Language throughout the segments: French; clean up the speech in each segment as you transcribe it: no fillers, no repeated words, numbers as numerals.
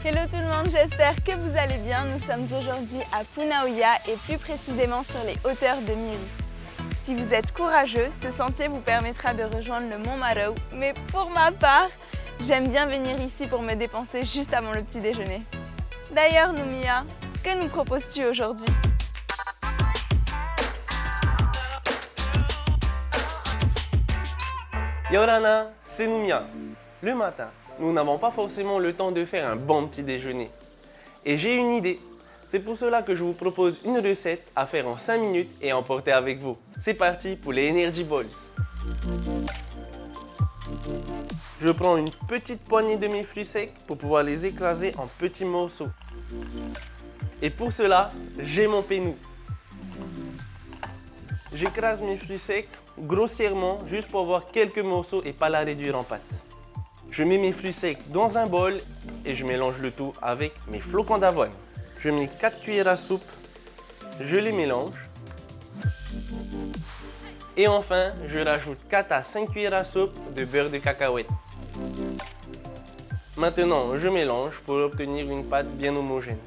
Hello tout le monde, j'espère que vous allez bien. Nous sommes aujourd'hui à Punaauia et plus précisément sur les hauteurs de Miri. Si vous êtes courageux, ce sentier vous permettra de rejoindre le mont Marau. Mais pour ma part, j'aime bien venir ici pour me dépenser juste avant le petit déjeuner. D'ailleurs, Noumia, que nous proposes-tu aujourd'hui? Yorana, c'est Noumia. Le matin, nous n'avons pas forcément le temps de faire un bon petit déjeuner. Et j'ai une idée. C'est pour cela que je vous propose une recette à faire en 5 minutes et à emporter avec vous. C'est parti pour les Energy Balls. Je prends une petite poignée de mes fruits secs pour pouvoir les écraser en petits morceaux. Et pour cela, j'ai mon pénou. J'écrase mes fruits secs grossièrement juste pour avoir quelques morceaux et pas la réduire en pâte. Je mets mes fruits secs dans un bol et je mélange le tout avec mes flocons d'avoine. Je mets 4 cuillères à soupe, je les mélange. Et enfin, je rajoute 4 à 5 cuillères à soupe de beurre de cacahuète. Maintenant, je mélange pour obtenir une pâte bien homogène.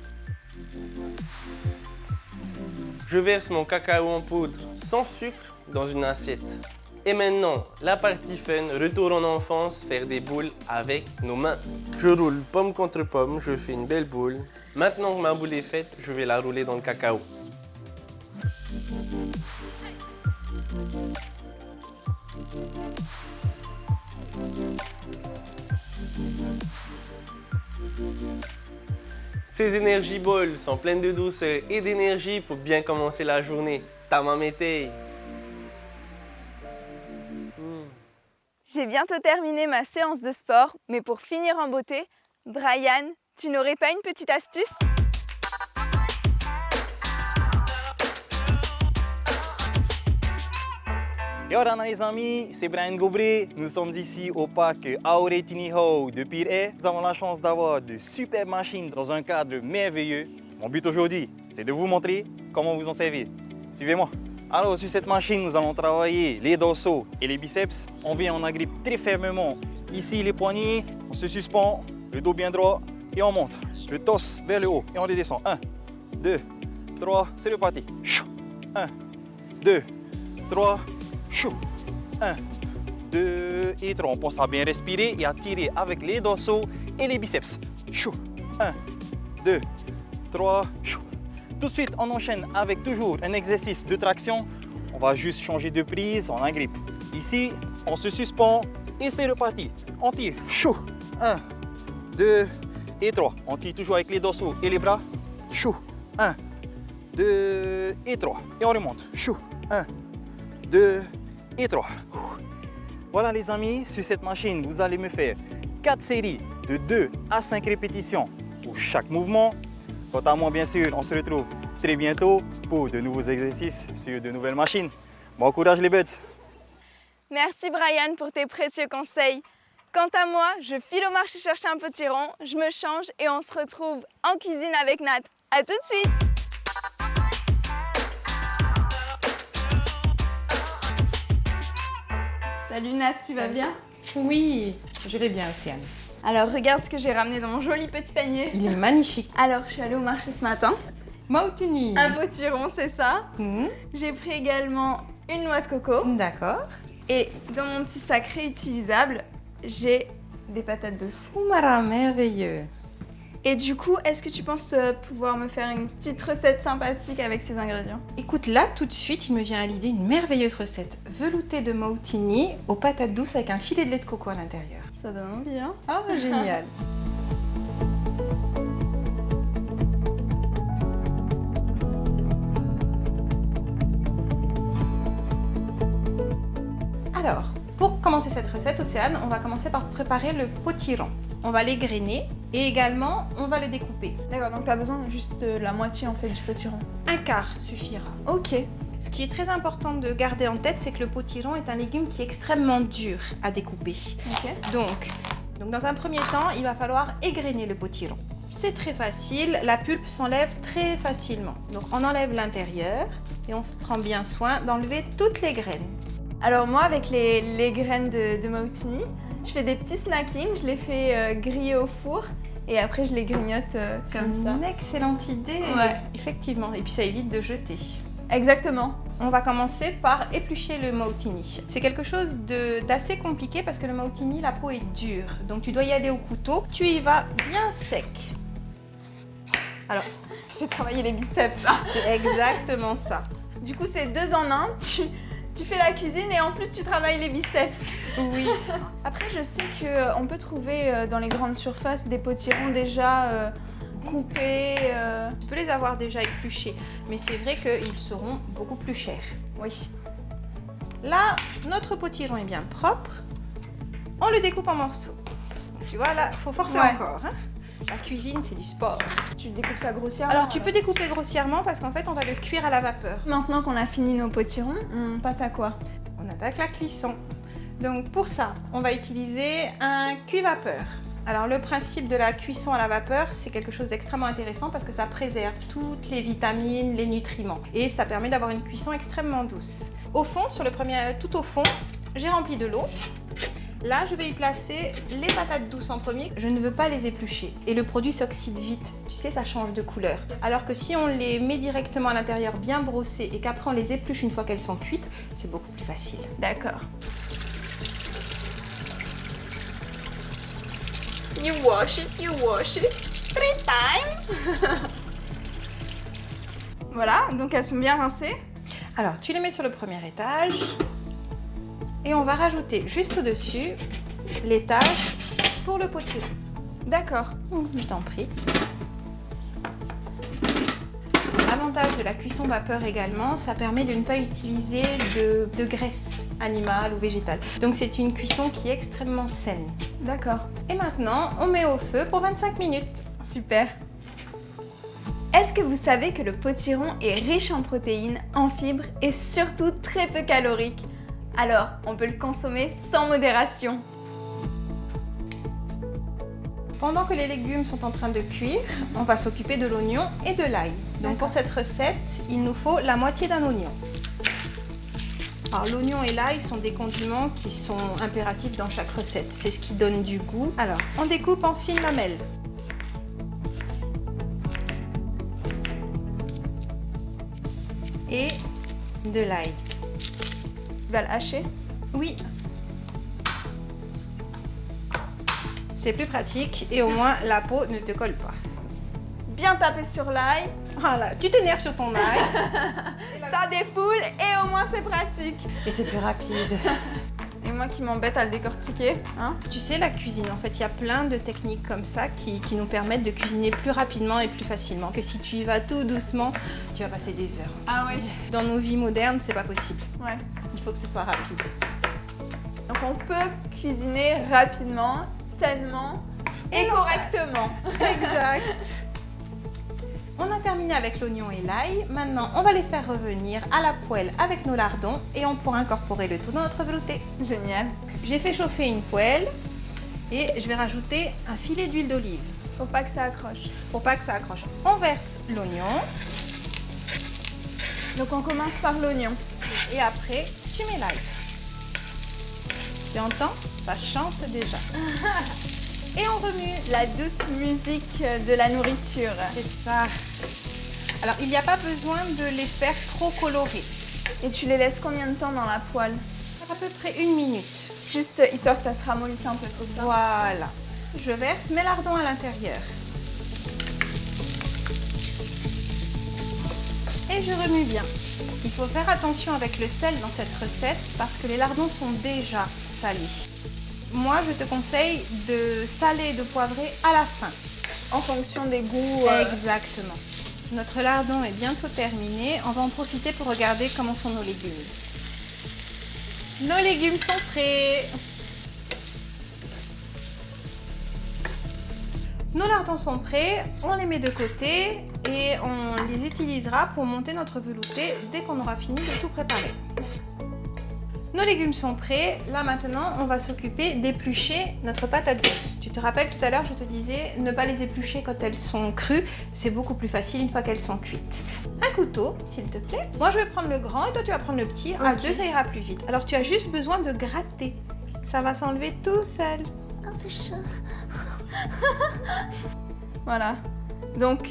Je verse mon cacao en poudre sans sucre dans une assiette. Et maintenant, la partie fun, retour en enfance, faire des boules avec nos mains. Je roule pomme contre pomme, je fais une belle boule. Maintenant que ma boule est faite, je vais la rouler dans le cacao. Ces Energy Balls sont pleines de douceur et d'énergie pour bien commencer la journée. Tamamete! J'ai bientôt terminé ma séance de sport, mais pour finir en beauté, Brian, tu n'aurais pas une petite astuce? Yorana les amis, c'est Brian Gobré. Nous sommes ici au parc Auretiniho de Pirée. Nous avons la chance d'avoir de superbes machines dans un cadre merveilleux. Mon but aujourd'hui, c'est de vous montrer comment vous en servir. Suivez-moi. Alors sur cette machine, nous allons travailler les dorsaux et les biceps. On vient, on agrippe très fermement ici les poignets, on se suspend, le dos bien droit et on monte. Le torse vers le haut et on les descend. 1, 2, 3, c'est reparti. 1, 2, 3, 1, 2 et 3. On pense à bien respirer et à tirer avec les dorsaux et les biceps. 1, 2, 3, Tout de suite, on enchaîne avec toujours un exercice de traction. On va juste changer de prise, on agrippe. Ici, on se suspend et c'est reparti. On tire. 1, 2 et 3. On tire toujours avec les dorsaux et les bras. 1, 2 et 3. Et on remonte. 1, 2 et 3. Voilà les amis, sur cette machine, vous allez me faire 4 séries de 2 à 5 répétitions pour chaque mouvement. Quant à moi, bien sûr, on se retrouve très bientôt pour de nouveaux exercices sur de nouvelles machines. Bon courage les buds! Merci Brian pour tes précieux conseils. Quant à moi, je file au marché chercher un potiron, je me change et on se retrouve en cuisine avec Nat. A tout de suite! Salut Nat, tu vas bien? Oui, je vais bien, Océane. Alors regarde ce que j'ai ramené dans mon joli petit panier. Il est magnifique. Alors je suis allée au marché ce matin. Mautini. Un potiron, c'est ça. J'ai pris également une noix de coco. D'accord. Et dans mon petit sac réutilisable, j'ai des patates douces. Oumara, merveilleux. Et du coup, est-ce que tu penses pouvoir me faire une petite recette sympathique avec ces ingrédients? Écoute, là, tout de suite, il me vient à l'idée une merveilleuse recette. Velouté de mautini aux patates douces avec un filet de lait de coco à l'intérieur. Ça donne envie, hein? Ah, génial. Alors, pour commencer cette recette, Océane, on va commencer par préparer le potiron. On va l'égrainer et également, on va le découper. D'accord, donc tu as besoin juste de la moitié en fait du potiron. Un quart suffira. Ok. Ce qui est très important de garder en tête, c'est que le potiron est un légume qui est extrêmement dur à découper. Ok. Donc dans un premier temps, il va falloir égrainer le potiron. C'est très facile, la pulpe s'enlève très facilement. Donc on enlève l'intérieur et on prend bien soin d'enlever toutes les graines. Alors moi, avec les graines de mautini, Je fais des petits snackings, je les fais griller au four et après je les grignote comme ça. C'est une excellente idée. Ouais. Effectivement, et puis ça évite de jeter. Exactement. On va commencer par éplucher le mautini. C'est quelque chose d'assez compliqué parce que le mautini, la peau est dure. Donc tu dois y aller au couteau. Tu y vas bien sec. Alors, Je fais travailler les biceps là. c'est exactement ça. Du coup c'est 2 en 1. Tu fais la cuisine et en plus tu travailles les biceps. Oui. Après je sais qu'on peut trouver dans les grandes surfaces des potirons déjà coupés. Tu peux les avoir déjà épluchés, mais c'est vrai qu'ils seront beaucoup plus chers. Oui. Là, notre potiron est bien propre. On le découpe en morceaux. Tu vois, là, il faut forcer Ouais. encore. Hein. La cuisine, c'est du sport. Tu découpes ça grossièrement. Alors, tu peux découper grossièrement parce qu'en fait, on va le cuire à la vapeur. Maintenant qu'on a fini nos potirons, on passe à quoi? On attaque la cuisson. Donc, pour ça, on va utiliser un cuit-vapeur. Alors, le principe de la cuisson à la vapeur, c'est quelque chose d'extrêmement intéressant parce que ça préserve toutes les vitamines, les nutriments. Et ça permet d'avoir une cuisson extrêmement douce. Au fond, tout au fond, j'ai rempli de l'eau. Là, je vais y placer les patates douces en premier. Je ne veux pas les éplucher. Et le produit s'oxyde vite. Tu sais, ça change de couleur. Alors que si on les met directement à l'intérieur bien brossées et qu'après on les épluche une fois qu'elles sont cuites, c'est beaucoup plus facile. D'accord. You wash it, you wash it. 3 times. Voilà, donc elles sont bien rincées. Alors, tu les mets sur le premier étage. Et on va rajouter juste au-dessus l'étage pour le potiron. D'accord. Je t'en prie. L'avantage de la cuisson vapeur également, ça permet de ne pas utiliser de graisse animale ou végétale. Donc c'est une cuisson qui est extrêmement saine. D'accord. Et maintenant, on met au feu pour 25 minutes. Super. Est-ce que vous savez que le potiron est riche en protéines, en fibres et surtout très peu calorique? Alors, on peut le consommer sans modération. Pendant que les légumes sont en train de cuire, on va s'occuper de l'oignon et de l'ail. Donc pour cette recette, il nous faut la moitié d'un oignon. Alors l'oignon et l'ail sont des condiments qui sont impératifs dans chaque recette. C'est ce qui donne du goût. Alors, on découpe en fines lamelles. Et de l'ail. Tu vas le hacher? Oui. C'est plus pratique et au moins la peau ne te colle pas. Bien taper sur l'ail, Voilà, tu t'énerves sur ton ail ça défoule et au moins c'est pratique. et c'est plus rapide. Et moi qui m'embête à le décortiquer, hein? Tu sais, la cuisine, en fait, il y a plein de techniques comme ça qui nous permettent de cuisiner plus rapidement et plus facilement. Que si tu y vas tout doucement, tu vas passer des heures en Ah cuisine. oui. Dans nos vies modernes, c'est pas possible. Ouais. Il faut que ce soit rapide. Donc on peut cuisiner rapidement, sainement et correctement. Exact. On a terminé avec l'oignon et l'ail. Maintenant, on va les faire revenir à la poêle avec nos lardons et on pourra incorporer le tout dans notre velouté. Génial. J'ai fait chauffer une poêle et je vais rajouter un filet d'huile d'olive Faut pas que ça accroche. pour pas que ça accroche. On verse l'oignon Donc on commence par l'oignon. et après, tu mets l'ail. Tu entends? Ça chante déjà. Et on remue. La douce musique de la nourriture. C'est ça. Alors, il n'y a pas besoin de les faire trop colorés. Et tu les laisses combien de temps dans la poêle? À peu près 1 minute. Juste histoire que ça se ramollisse un peu, c'est ça? Voilà. Je verse mes lardons à l'intérieur. Et je remue bien. Il faut faire attention avec le sel dans cette recette parce que les lardons sont déjà salés. Moi, je te conseille de saler et de poivrer à la fin. En fonction des goûts. Exactement. Notre lardon est bientôt terminé. On va en profiter pour regarder comment sont nos légumes. Nos légumes sont prêts. Nos lardons sont prêts. On les met de côté et on les utilisera pour monter notre velouté dès qu'on aura fini de tout préparer. Nos légumes sont prêts. Là maintenant, on va s'occuper d'éplucher notre patate douce. Tu te rappelles tout à l'heure, je te disais ne pas les éplucher quand elles sont crues. C'est beaucoup plus facile une fois qu'elles sont cuites. Un couteau, s'il te plaît. Moi, je vais prendre le grand et toi, tu vas prendre le petit. À deux, ça ira plus vite. Alors, tu as juste besoin de gratter Ça va s'enlever tout seul. Ah, c'est chaud. Voilà. Donc,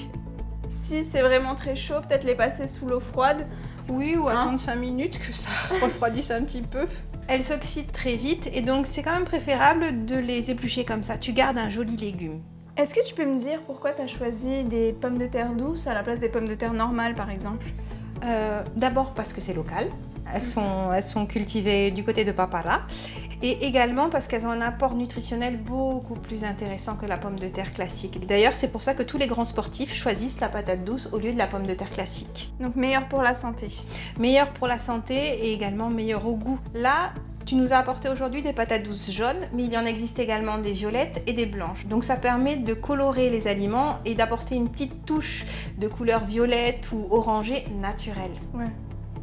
si c'est vraiment très chaud, peut-être les passer sous l'eau froide. Oui, ou attendre 5 minutes que ça refroidisse un petit peu. Elles s'oxydent très vite et donc c'est quand même préférable de les éplucher comme ça. Tu gardes un joli légume. Est-ce que tu peux me dire pourquoi tu as choisi des pommes de terre douces à la place des pommes de terre normales, par exemple? D'abord parce que c'est local. Elles sont cultivées du côté de Papara. Et également parce qu'elles ont un apport nutritionnel beaucoup plus intéressant que la pomme de terre classique. D'ailleurs, c'est pour ça que tous les grands sportifs choisissent la patate douce au lieu de la pomme de terre classique. Donc meilleur pour la santé. Meilleur pour la santé et également meilleur au goût. Là, tu nous as apporté aujourd'hui des patates douces jaunes, mais il y en existe également des violettes et des blanches. Donc ça permet de colorer les aliments et d'apporter une petite touche de couleur violette ou orangée naturelle. Ouais.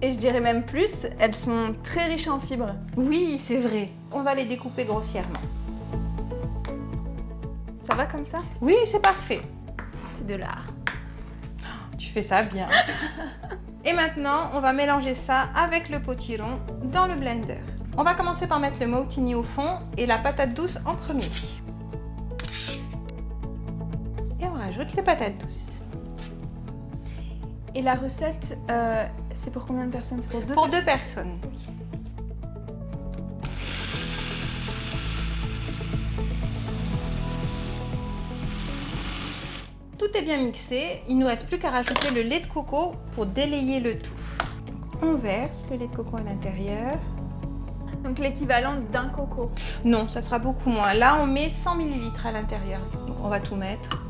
Et je dirais même plus, elles sont très riches en fibres. Oui, c'est vrai. On va les découper grossièrement. Ça va comme ça? Oui, c'est parfait. C'est de l'art. Tu fais ça bien. Et maintenant, on va mélanger ça avec le potiron dans le blender. On va commencer par mettre le mautini au fond et la patate douce en premier. Et on rajoute les patates douces. Et la recette, c'est pour combien de personnes? C'est pour deux? Pour 2 personnes. Tout est bien mixé, il ne nous reste plus qu'à rajouter le lait de coco pour délayer le tout. Donc, on verse le lait de coco à l'intérieur. Donc l'équivalent d'un coco. Non, ça sera beaucoup moins. Là, on met 100 ml à l'intérieur. Donc, on va tout mettre.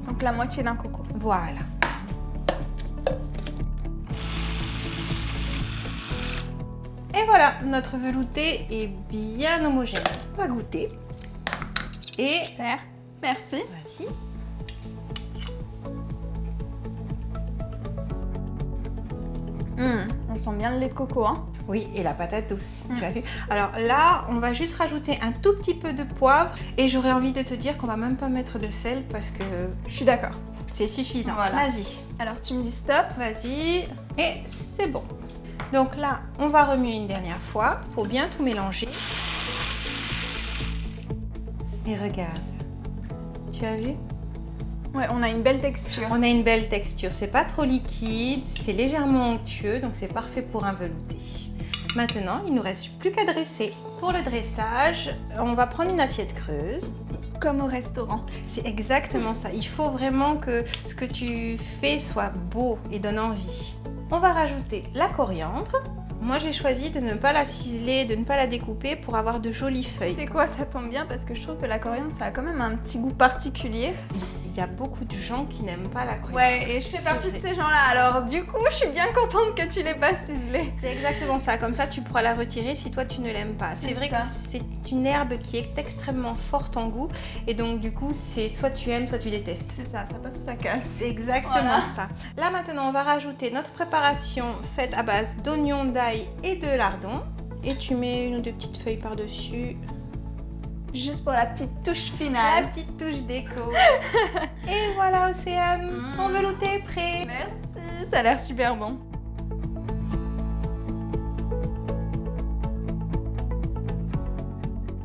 Donc la moitié d'un coco. Voilà. Et voilà, notre velouté est bien homogène. On va goûter. Et Super. Merci. vas-y. On sent bien le lait de coco, hein. Oui, et la patate douce, tu as vu. Alors là, on va juste rajouter un tout petit peu de poivre. Et j'aurais envie de te dire qu'on va même pas mettre de sel parce que Je suis d'accord. c'est suffisant. Voilà. Vas-y, Alors tu me dis stop. vas-y. Et c'est bon. Donc là, on va remuer une dernière fois pour bien tout mélanger. Et regarde. Tu as vu? Ouais, on a une belle texture. On a une belle texture. C'est pas trop liquide, c'est légèrement onctueux, donc c'est parfait pour un velouté. Maintenant, il ne nous reste plus qu'à dresser. Pour le dressage, on va prendre une assiette creuse. Comme au restaurant. C'est exactement ça. Il faut vraiment que ce que tu fais soit beau et donne envie. On va rajouter la coriandre. Moi, j'ai choisi de ne pas la ciseler, de ne pas la découper pour avoir de jolies feuilles. C'est quoi? Ça tombe bien parce que je trouve que la coriandre, ça a quand même un petit goût particulier. Il y a beaucoup de gens qui n'aiment pas la coriandre. Ouais, et je fais C'est partie de vrai. ces gens-là. Alors du coup, je suis bien contente que tu l'aies pas ciselée. C'est exactement ça. Comme ça, tu pourras la retirer si toi, tu ne l'aimes pas. C'est vrai ça. que c'est une herbe qui est extrêmement forte en goût. Et donc, du coup, c'est soit tu aimes, soit tu détestes. C'est ça passe ou ça casse. C'est exactement Voilà. ça. Là, maintenant, on va rajouter notre préparation faite à base d'oignons, d'ail et de lardons. Et tu mets une ou deux petites feuilles par-dessus. Juste pour la petite touche La finale. petite touche déco. Et voilà, Océane, ton velouté est prêt. Merci, ça a l'air super bon.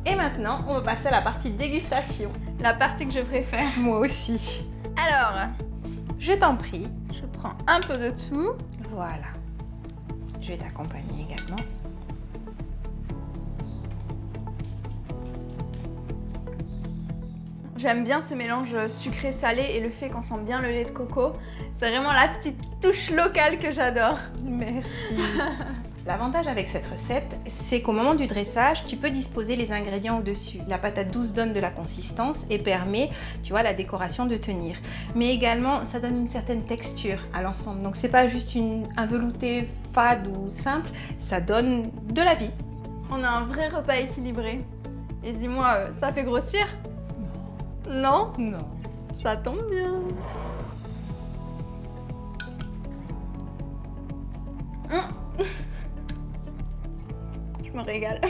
Et maintenant, on va passer à la partie dégustation. La partie que je préfère. Moi aussi. Alors, Je t'en prie. je prends un peu de tout. Voilà. Je vais t'accompagner également. J'aime bien ce mélange sucré-salé et le fait qu'on sent bien le lait de coco. C'est vraiment la petite touche locale que j'adore. Merci. L'avantage avec cette recette, c'est qu'au moment du dressage, tu peux disposer les ingrédients au-dessus. La patate douce donne de la consistance et permet, tu vois, la décoration de tenir. Mais également, ça donne une certaine texture à l'ensemble. Donc, c'est pas juste un velouté fade ou simple, ça donne de la vie. On a un vrai repas équilibré. Et dis-moi, ça fait grossir? Non? Non. Ça tombe bien. Je me régale.